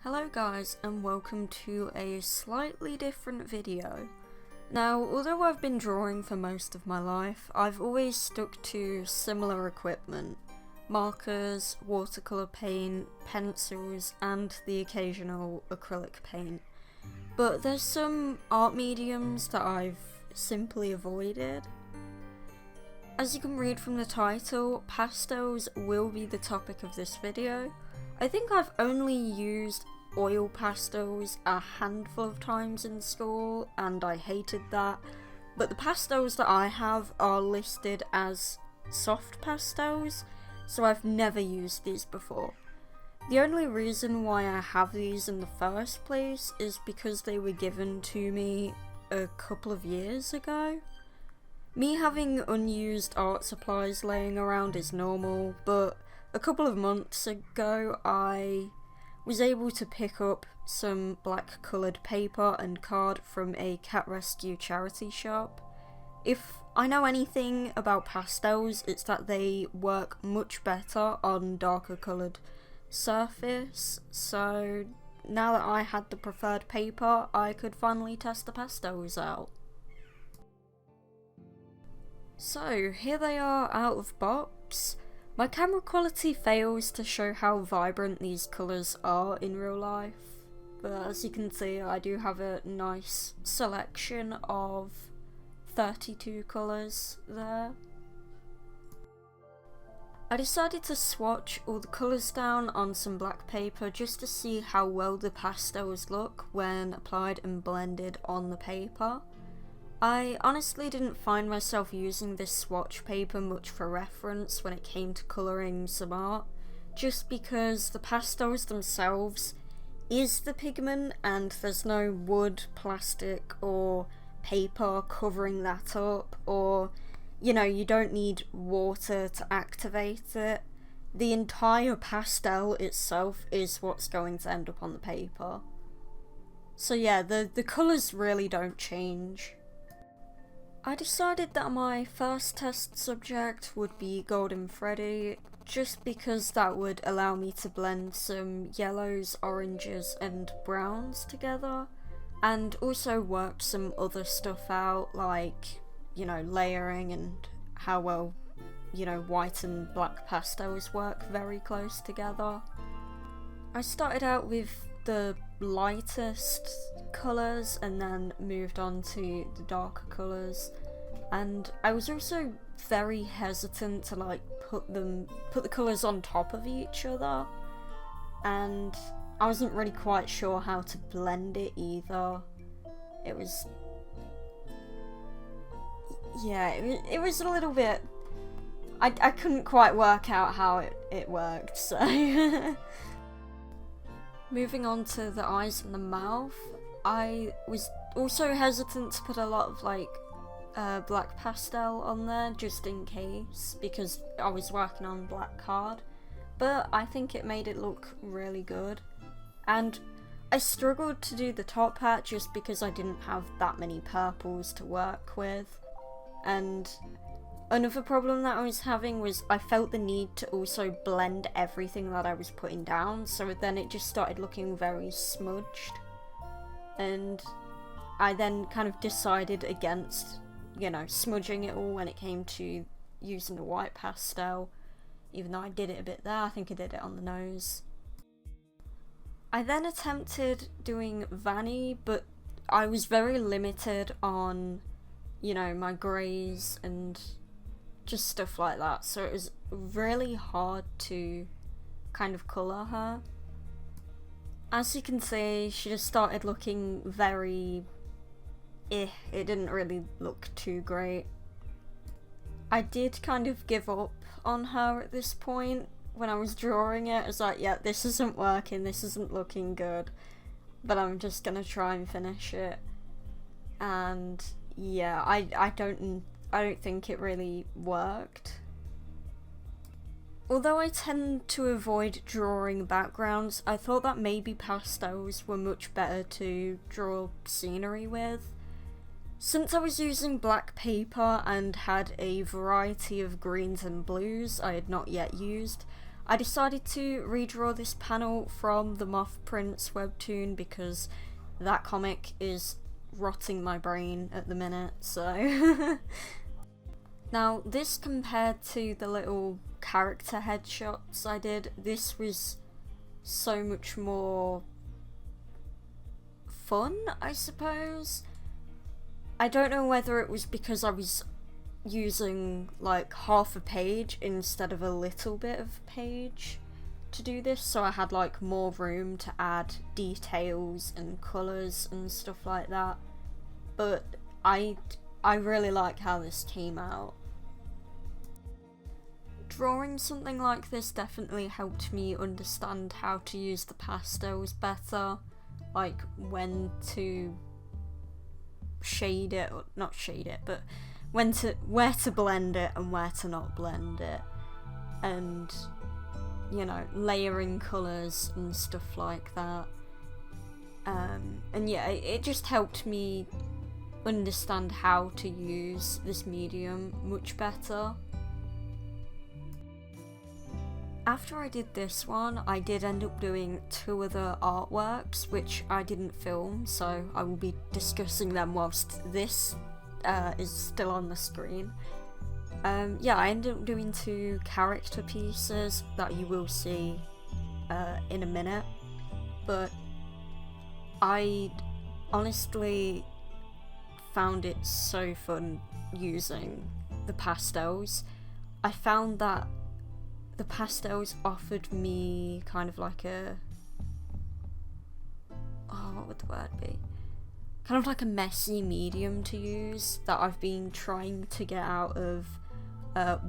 Hello guys, and welcome to a slightly different video. Now, although I've been drawing for most of my life, I've always stuck to similar equipment: markers, watercolour paint, pencils, and the occasional acrylic paint. But there's some art mediums that I've simply avoided. As you can read from the title, pastels will be the topic of this video. I think I've only used oil pastels a handful of times in school, and I hated that, but the pastels that I have are listed as soft pastels, so I've never used these before. The only reason why I have these in the first place is because they were given to me a couple of years ago. Me having unused art supplies laying around is normal, but a couple of months ago I was able to pick up some black coloured paper and card from a cat rescue charity shop. If I know anything about pastels, it's that they work much better on darker coloured surface, so now that I had the preferred paper, I could finally test the pastels out. So here they are out of box. My camera quality fails to show how vibrant these colours are in real life, but as you can see I do have a nice selection of 32 colours there. I decided to swatch all the colours down on some black paper just to see how well the pastels look when applied and blended on the paper. I honestly didn't find myself using this swatch paper much for reference when it came to colouring some art, just because the pastels themselves is the pigment and there's no wood, plastic or paper covering that up, or you don't need water to activate it. The entire pastel itself is what's going to end up on the paper. So yeah, the colours really don't change. I decided that my first test subject would be Golden Freddy, just because that would allow me to blend some yellows, oranges and browns together, and also work some other stuff out, like, layering and how well, white and black pastels work very close together. I started out with the lightest colours and then moved on to the darker colours, and I was also very hesitant to put the colours on top of each other, and I wasn't really quite sure how to blend it either. It was a little bit, I couldn't quite work out how it worked, so moving on to the eyes and the mouth, I was also hesitant to put a lot of black pastel on there just in case, because I was working on black card, but I think it made it look really good. And I struggled to do the top hat just because I didn't have that many purples to work with, and another problem that I was having was I felt the need to also blend everything that I was putting down, so then it just started looking very smudged. And I then kind of decided against, smudging it all when it came to using the white pastel, even though I did it a bit there. I think I did it on the nose. I then attempted doing Vanny, but I was very limited on, my greys and just stuff like that, so it was really hard to kind of colour her. As you can see, she just started looking very it didn't really look too great. I did kind of give up on her at this point. When I was drawing it, I was like, yeah, this isn't working, this isn't looking good, but I'm just gonna try and finish it. And yeah, I don't think it really worked. Although I tend to avoid drawing backgrounds, I thought that maybe pastels were much better to draw scenery with. Since I was using black paper and had a variety of greens and blues I had not yet used, I decided to redraw this panel from the Moth Prince webtoon because that comic is rotting my brain at the minute, so... Now, this compared to the little character headshots I did, this was so much more fun, I suppose. I don't know whether it was because I was using like half a page instead of a little bit of page to do this, so I had like more room to add details and colours and stuff like that, but I really like how this came out. Drawing something like this definitely helped me understand how to use the pastels better, like when to shade it, or not shade it, but where to blend it and where to not blend it, and you know, layering colours and stuff like that. And yeah, it just helped me understand how to use this medium much better. After I did this one, I did end up doing 2 other artworks which I didn't film, so I will be discussing them whilst this is still on the screen. Yeah, I ended up doing 2 character pieces that you will see in a minute, but I honestly found it so fun using the pastels. I found that the pastels offered me kind of like a... oh, what would the word be? Kind of like a messy medium to use that I've been trying to get out of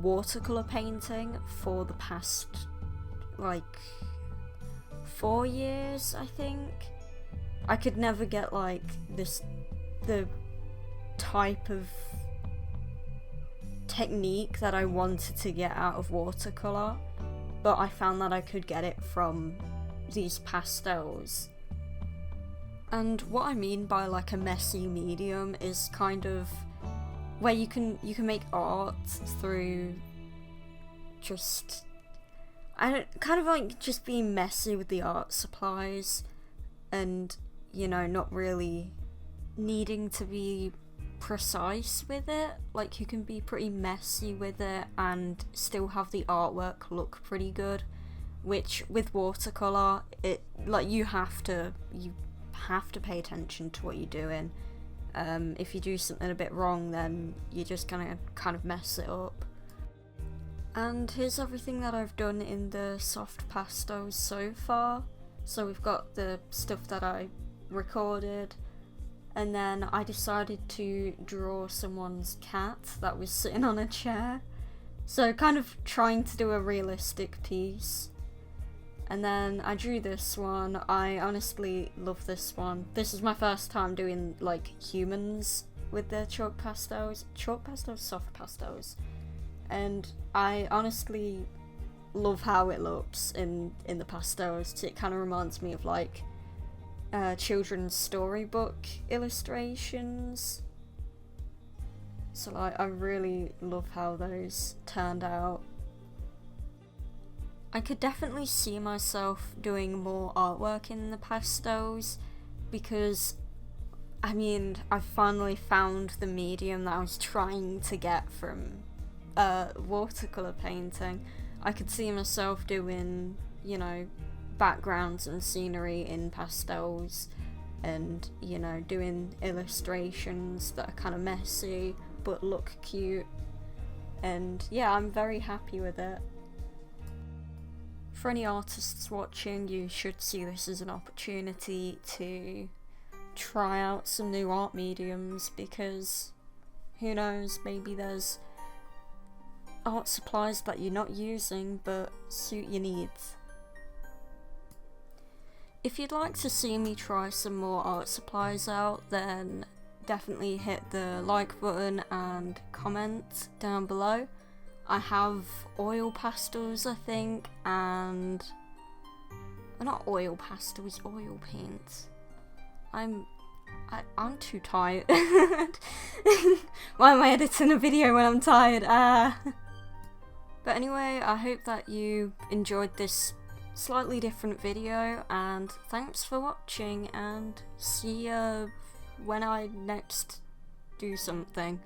watercolour painting for the past, like, 4 years, I think. I could never get, like, the type of technique that I wanted to get out of watercolour, but I found that I could get it from these pastels. And what I mean by like a messy medium is kind of where you can make art through just kind of like just being messy with the art supplies, and you know, not really needing to be precise with it. Like, you can be pretty messy with it and still have the artwork look pretty good, which with watercolour, it like you have to pay attention to what you're doing. If you do something a bit wrong, then you're just gonna kind of mess it up. And here's everything that I've done in the soft pastels so far. So we've got the stuff that I recorded, and then I decided to draw someone's cat that was sitting on a chair. So kind of trying to do a realistic piece. And then I drew this one. I honestly love this one. This is my first time doing like humans with the chalk pastels, soft pastels. And I honestly love how it looks in the pastels. It kind of reminds me of like children's storybook illustrations. So like, I really love how those turned out. I could definitely see myself doing more artwork in the pastels because, I mean, I finally found the medium that I was trying to get from watercolour painting. I could see myself doing, you know, backgrounds and scenery in pastels, and, you know, doing illustrations that are kind of messy but look cute. And yeah, I'm very happy with it. For any artists watching, you should see this as an opportunity to try out some new art mediums, because who knows, maybe there's art supplies that you're not using but suit your needs. If you'd like to see me try some more art supplies out, then definitely hit the like button and comment down below. I have oil pastels, I think, and not oil pastels, oil paints. I'm too tired. Why am I editing a video when I'm tired? But But anyway, I hope that you enjoyed this slightly different video, and thanks for watching, and see ya when I next do something.